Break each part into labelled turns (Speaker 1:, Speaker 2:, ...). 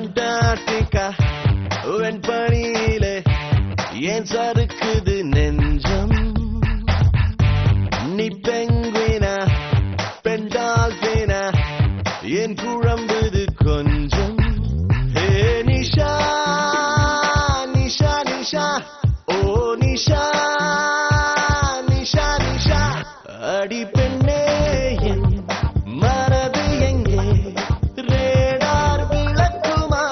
Speaker 1: Antarctica வெண்பனியிலே ஏன் சறுக்குது நெஞ்சம் நீ பெங்குயினா பெண் டால்பினா ஏன் குழம்புது கொஞ்சம் ஹே நிஷா நிஷா நிஷா ஓ நிஷா நிஷா நிஷா அடி பெண்ணே என் மனது எங்கே ரேடார் விளக்குமா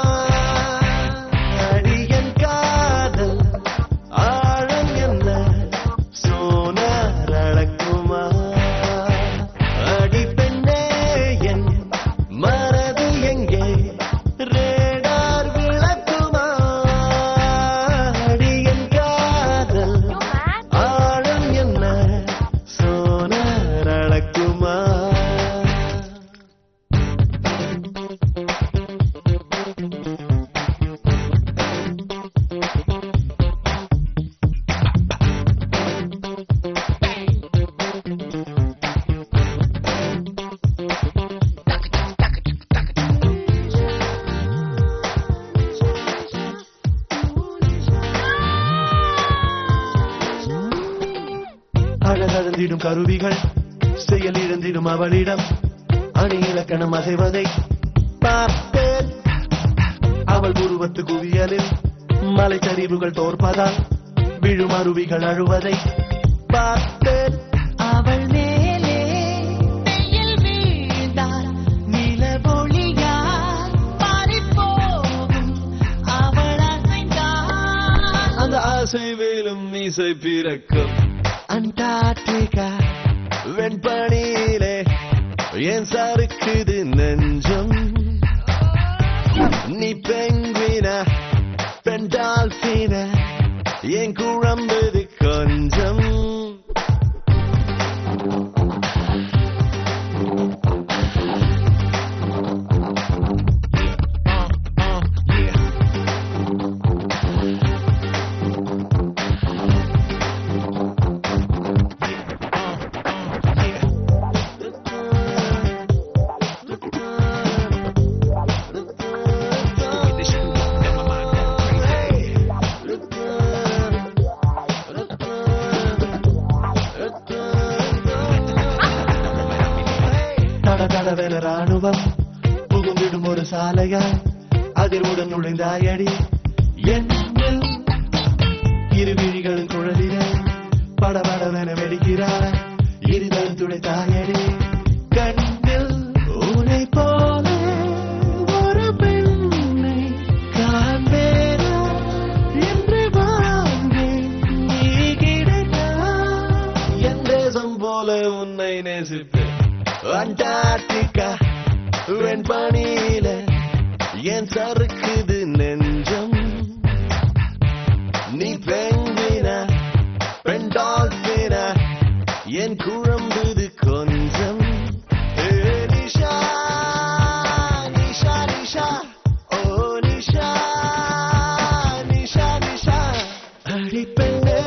Speaker 1: அடி என் காதல் ஆழம் என்ன சோனார் அளக்குமா அடி பெண்ணே என் மனது எங்கே ரேடார் விளக்குமா அடி என் காதல் ஆழம் என்ன சோனார் அளக்குமா அழகழந்திடும் கருவிகள் செயல் இழந்திடும் அவளிடம் அணி இலக்கணம் அசைவதை பார்த்தேன் அவள் உருவத்து குவியலில் மலைச்சரிவுகள் தோற்பதால் விழும் அருவிகள் அழுவதை பார்த்தேன்
Speaker 2: அவள் மேலே வெயில் வீழ்ந்தால் நிலவொளியால் பாரிப்போகும் அவள் அசைந்தால்
Speaker 1: அந்த ஆசை வேலும் மீசை பிறக்கும் அண்டார்டிகா வெண்பனியிலே ஏன் சறுக்குது நெஞ்சம் நீ பெங்குயினா பெண் டால்பினா ஏன் குழம்புது கொஞ்சம் தடதடவென ராணுவம் புகுந்திடும் ஒரு சாலையாய் அதில் உடன் நுழைந்தாயடி என்னில் இரு விழிகளின் குழலிலே படபடவென வெடிக்கிறாய் இருதயம் துடைத்தாயடி கண்ணில் உன்னை போல ஒரு பெண்ணை காண்பேனா என்று வாங்கேன் நீ கிடைத்தா என் தேசம் போல உன்னை நேசிப்பேன் அண்டார்டிகா வெண்பனியிலே ஏன் சறுக்குது நெஞ்சம் நீ பெங்குயினா பெண் டால்பினா ஏன் குழம்புது கொஞ்சம் ஹே நிஷா நிஷா நிஷா ஓ நிஷா நிஷா நிஷா அடி பெண்ணே